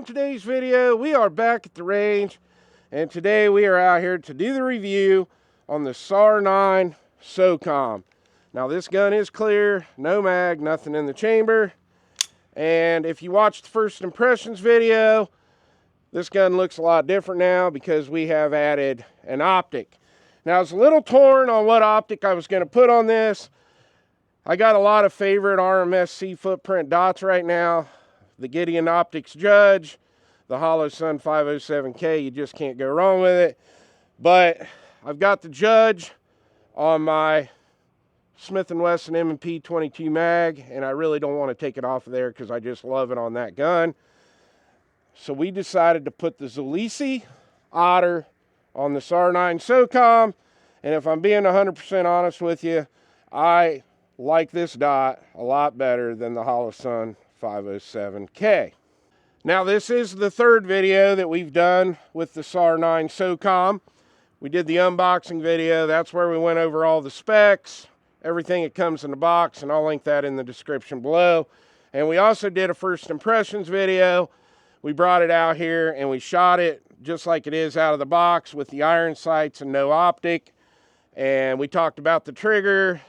today's video, we are back at the range, and today we are out here to do the review on the SAR9 Socom. Now this gun is clear, no mag, nothing in the chamber, and if you watched the first impressions video, this gun looks a lot different now because we have added an optic. Now I was a little torn on what optic I was going to put on this. I got a lot of favorite RMSC footprint dots right now. The Gideon Optics Judge, the Holosun 507K, you just can't go wrong with it. But I've got the Judge on my Smith & Wesson M&P 22 mag, and I really don't want to take it off of there because I just love it on that gun. So we decided to put the Zulisi Otter on the SAR9 Socom, and if I'm being 100% honest with you, I like this dot a lot better than the Holosun 507K. Now this is the third video that we've done with the SAR9 Socom. We did the unboxing video. That's where we went over all the specs, everything that comes in the box, and I'll link that in the description below. And we also did a first impressions video. We brought it out here and we shot it just like it is out of the box with the iron sights and no optic. And we talked about the trigger,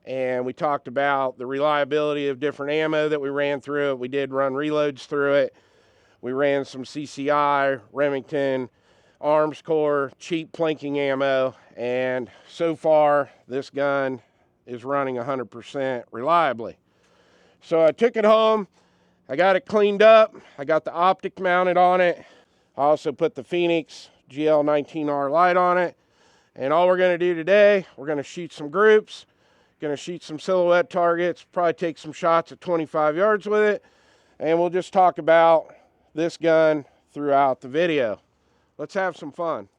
and we talked about the reliability of different ammo that we ran through it. We did run reloads through it. We ran some CCI, Remington, Arms Corps, cheap plinking ammo, and so far this gun is running 100% reliably. So I took it home, I got it cleaned up, I got the optic mounted on it. I also put the Phoenix GL19R light on it, and all we're going to do today, we're going to shoot some groups. Going to shoot some silhouette targets, probably take some shots at 25 yards with it, and we'll just talk about this gun throughout the video. Let's have some fun.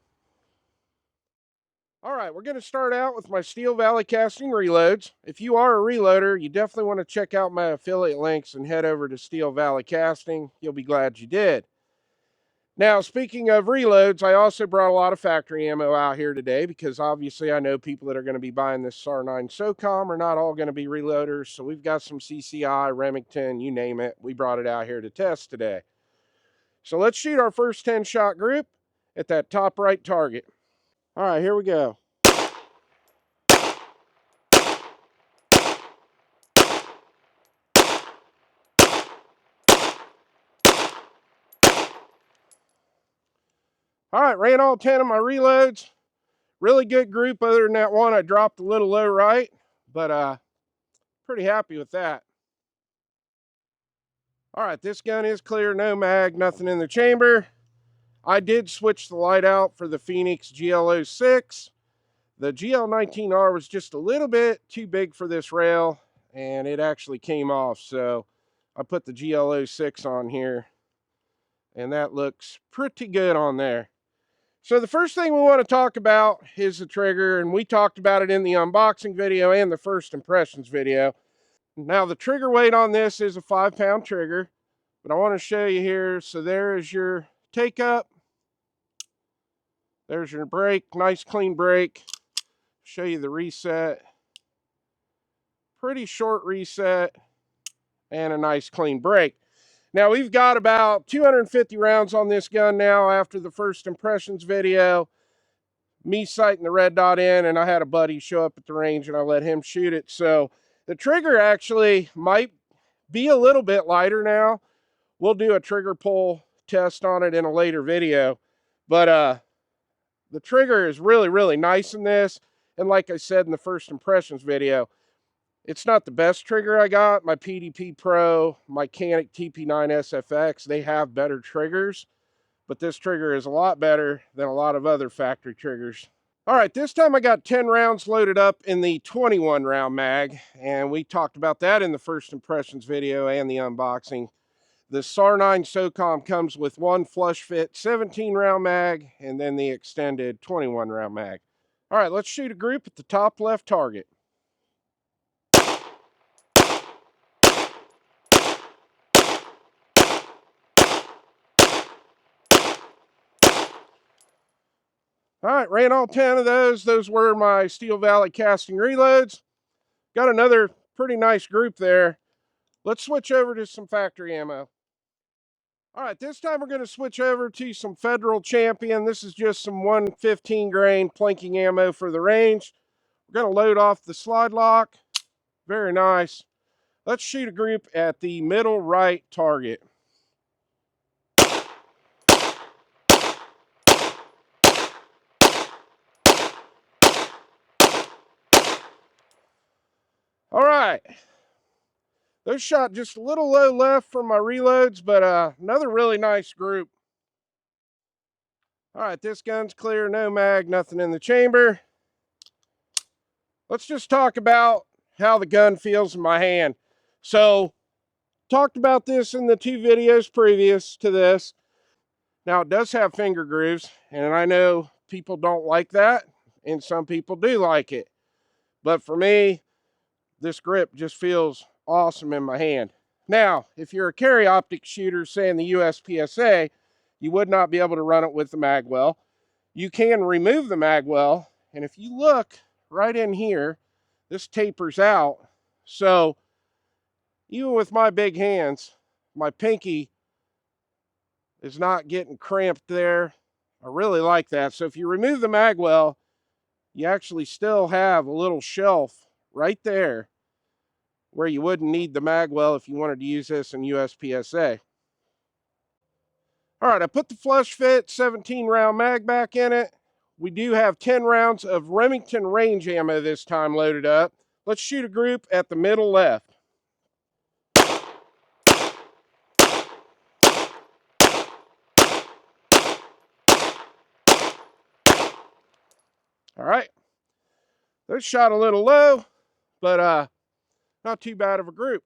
All right, we're going to start out with my Steel Valley Casting reloads. If you are a reloader, you definitely want to check out my affiliate links and head over to Steel Valley Casting. You'll be glad you did. Now, speaking of reloads, I also brought a lot of factory ammo out here today because obviously I know people that are going to be buying this SAR9 Socom are not all going to be reloaders. So we've got some CCI, Remington, you name it. We brought it out here to test today. So let's shoot our first 10-shot group at that top right target. All right, here we go. All right, ran all 10 of my reloads. Really good group. Other than that one, I dropped a little low right, but pretty happy with that. All right, this gun is clear, no mag, nothing in the chamber. I did switch the light out for the Phoenix GL06. The GL19R was just a little bit too big for this rail, and it actually came off, so I put the GL06 on here, and that looks pretty good on there. So the first thing we want to talk about is the trigger, and we talked about it in the unboxing video and the first impressions video. Now the trigger weight on this is a 5-pound trigger, but I want to show you here. So there is your take up. There's your brake, nice clean brake. Show you the reset. Pretty short reset and a nice clean brake. Now we've got about 250 rounds on this gun now after the first impressions video. Me sighting the red dot in, and I had a buddy show up at the range and I let him shoot it. So the trigger actually might be a little bit lighter now. We'll do a trigger pull test on it in a later video. But the trigger is really, really nice in this. And like I said in the first impressions video, it's not the best trigger I got. My PDP Pro, my Canic TP9 SFX, they have better triggers, but this trigger is a lot better than a lot of other factory triggers. All right, this time I got 10 rounds loaded up in the 21 round mag, and we talked about that in the first impressions video and the unboxing. The SAR9 Socom comes with one flush fit 17 round mag and then the extended 21 round mag. All right, let's shoot a group at the top left target. All right, ran all 10 of those. Those were my Steel Valley Casting reloads. Got another pretty nice group there. Let's switch over to some factory ammo. All right, this time we're going to switch over to some Federal Champion. This is just some 115 grain planking ammo for the range. We're going to load off the slide lock. Very nice. Let's shoot a group at the middle right target. All right. Those shot just a little low left from my reloads, but another really nice group. All right, this gun's clear, no mag, nothing in the chamber. Let's just talk about how the gun feels in my hand. So, talked about this in the 2 videos previous to this. Now, it does have finger grooves, and I know people don't like that, and some people do like it. But for me, this grip just feels awesome in my hand. Now, if you're a carry optic shooter, say in the USPSA, you would not be able to run it with the magwell. You can remove the magwell, and if you look right in here, this tapers out. So even with my big hands, my pinky is not getting cramped there. I really like that. So if you remove the magwell, you actually still have a little shelf right there where you wouldn't need the magwell if you wanted to use this in USPSA. All right, I put the flush fit 17 round mag back in it. We do have 10 rounds of Remington range ammo this time loaded up. Let's shoot a group at the middle left. All right, those shot a little low, but not too bad of a group.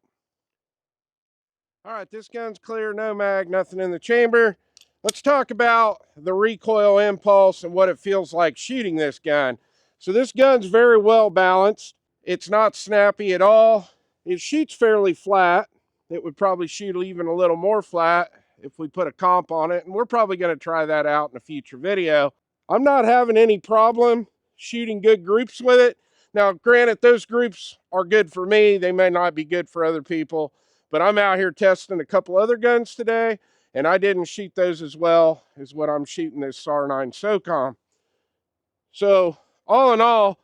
All right, this gun's clear, no mag, nothing in the chamber. Let's talk about the recoil impulse and what it feels like shooting this gun. So this gun's very well balanced. It's not snappy at all. It shoots fairly flat. It would probably shoot even a little more flat if we put a comp on it, and we're probably going to try that out in a future video. I'm not having any problem shooting good groups with it. Now, granted, those groups are good for me. They may not be good for other people, but I'm out here testing a couple other guns today, and I didn't shoot those as well as what I'm shooting this SAR9 Socom. So, all in all,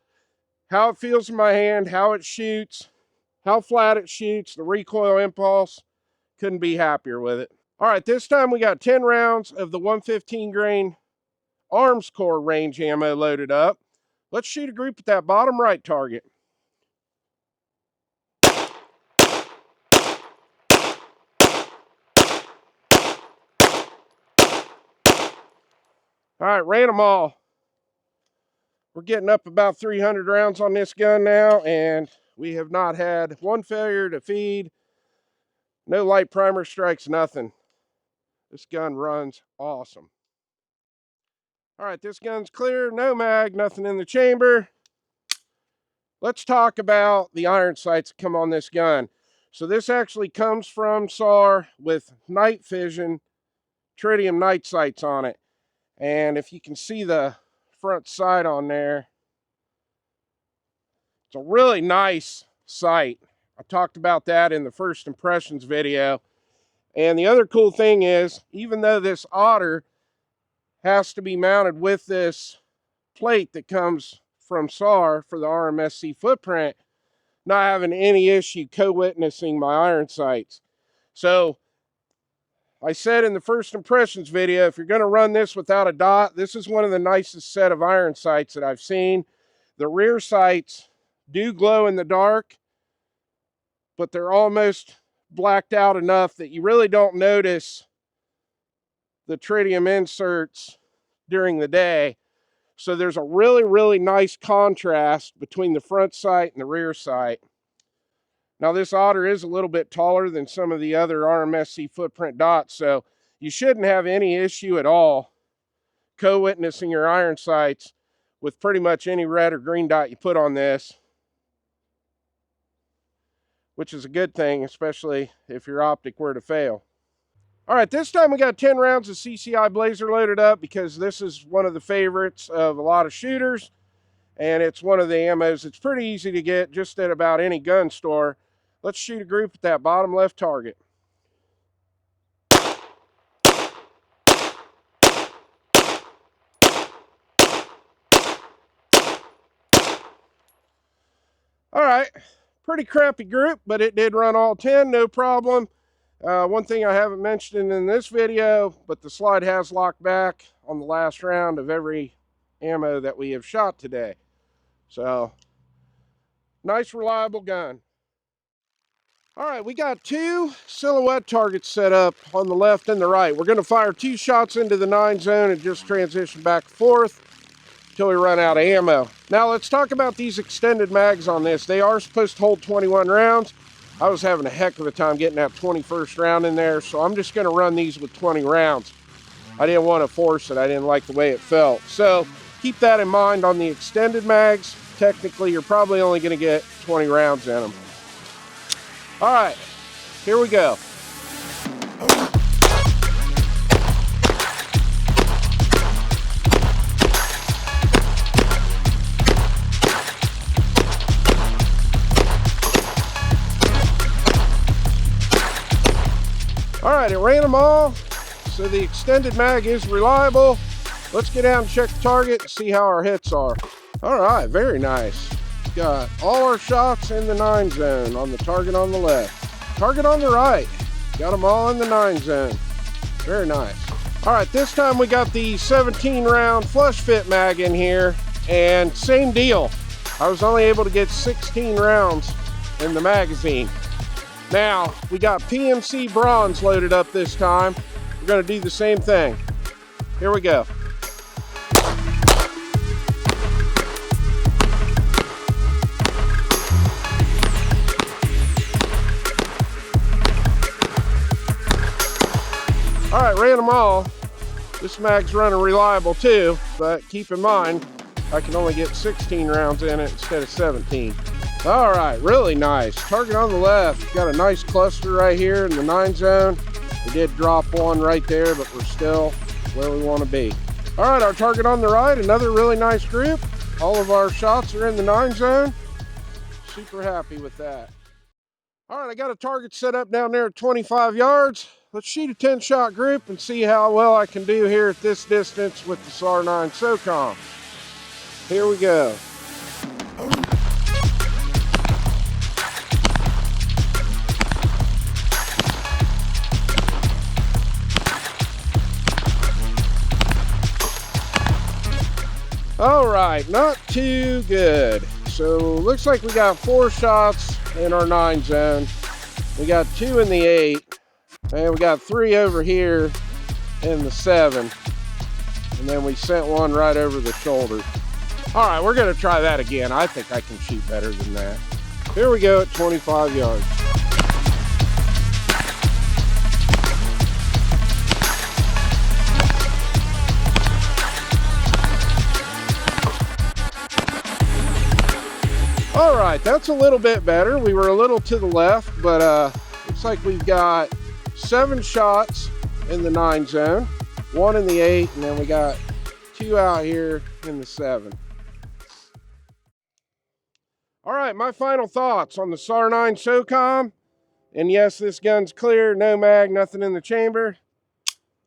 how it feels in my hand, how it shoots, how flat it shoots, the recoil impulse, couldn't be happier with it. All right, this time we got 10 rounds of the 115 grain arms core range ammo loaded up. Let's shoot a group at that bottom right target. All right, ran them all. We're getting up about 300 rounds on this gun now, and we have not had one failure to feed, no light primer strikes, nothing. This gun runs awesome. All right, this gun's clear, no mag, nothing in the chamber. Let's talk about the iron sights that come on this gun. So this actually comes from SAR with night vision tritium night sights on it. And if you can see the front sight on there, it's a really nice sight. I talked about that in the first impressions video. And the other cool thing is, even though this otter has to be mounted with this plate that comes from SAR for the RMSC footprint, not having any issue co-witnessing my iron sights. So I said in the first impressions video, if you're going to run this without a dot, this is one of the nicest set of iron sights that I've seen. The rear sights do glow in the dark, but they're almost blacked out enough that you really don't notice the tritium inserts during the day. So there's a really, really nice contrast between the front sight and the rear sight. Now this otter is a little bit taller than some of the other RMSC footprint dots, so you shouldn't have any issue at all co-witnessing your iron sights with pretty much any red or green dot you put on this, which is a good thing, especially if your optic were to fail. All right, this time we got 10 rounds of CCI Blazer loaded up because this is one of the favorites of a lot of shooters, and it's one of the ammos that's pretty easy to get just at about any gun store. Let's shoot a group at that bottom left target. All right, pretty crappy group, but it did run all 10, no problem. One thing I haven't mentioned in this video, but the slide has locked back on the last round of every ammo that we have shot today. So, nice reliable gun. All right, we got 2 silhouette targets set up on the left and the right. We're going to fire 2 shots into the 9 zone and just transition back and forth until we run out of ammo. Now let's talk about these extended mags on this. They are supposed to hold 21 rounds. I was having a heck of a time getting that 21st round in there, so I'm just going to run these with 20 rounds. I didn't want to force it. I didn't like the way it felt. So keep that in mind on the extended mags. Technically, you're probably only going to get 20 rounds in them. All right, here we go. All right, it ran them all, so the extended mag is reliable. Let's get out and check the target and see how our hits are. All right, very nice. Got all our shots in the 9 zone on the target on the left. Target on the right, got them all in the 9 zone. Very nice. All right, this time we got the 17 round flush fit mag in here, and same deal. I was only able to get 16 rounds in the magazine. Now, we got PMC bronze loaded up this time. We're gonna do the same thing. Here we go. All right, ran them all. This mag's running reliable too, but keep in mind, I can only get 16 rounds in it instead of 17. All right, really nice. Target on the left, got a nice cluster right here in the 9 zone. We did drop one right there, but we're still where we want to be. All right, our target on the right, another really nice group. All of our shots are in the 9 zone. Super happy with that. All right, I got a target set up down there at 25 yards. Let's shoot a 10-shot group and see how well I can do here at this distance with the SAR9 Socom. Here we go. All right, not too good. So looks like we got 4 shots in our 9 zone. We got 2 in the 8. And we got 3 over here in the 7. And then we sent one right over the shoulder. All right, we're gonna try that again. I think I can shoot better than that. Here we go at 25 yards. All right, that's a little bit better. We were a little to the left, but looks like we've got 7 shots in the 9 zone, 1 in the 8, and then we got 2 out here in the 7. All right, my final thoughts on the SAR9 Socom. And yes, this gun's clear, no mag, nothing in the chamber.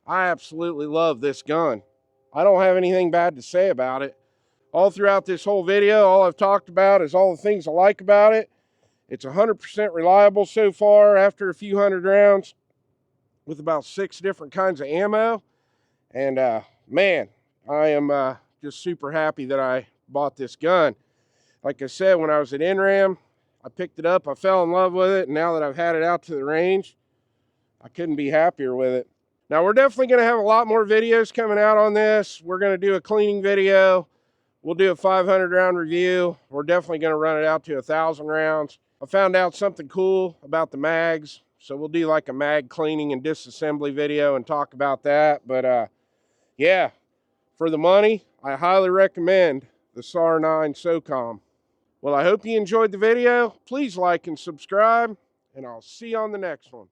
I absolutely love this gun. I don't have anything bad to say about it. All throughout this whole video, all I've talked about is all the things I like about it. It's 100% reliable so far after a few hundred rounds with about 6 different kinds of ammo. And man, I am just super happy that I bought this gun. Like I said, when I was at NRAM, I picked it up, I fell in love with it, and now that I've had it out to the range, I couldn't be happier with it. Now, we're definitely going to have a lot more videos coming out on this. We're going to do a cleaning video. We'll do a 500 round review. We're definitely going to run it out to 1,000 rounds. I found out something cool about the mags, so we'll do like a mag cleaning and disassembly video and talk about that. But yeah, for the money, I highly recommend the SAR9 Socom. Well, I hope you enjoyed the video. Please like and subscribe, and I'll see you on the next one.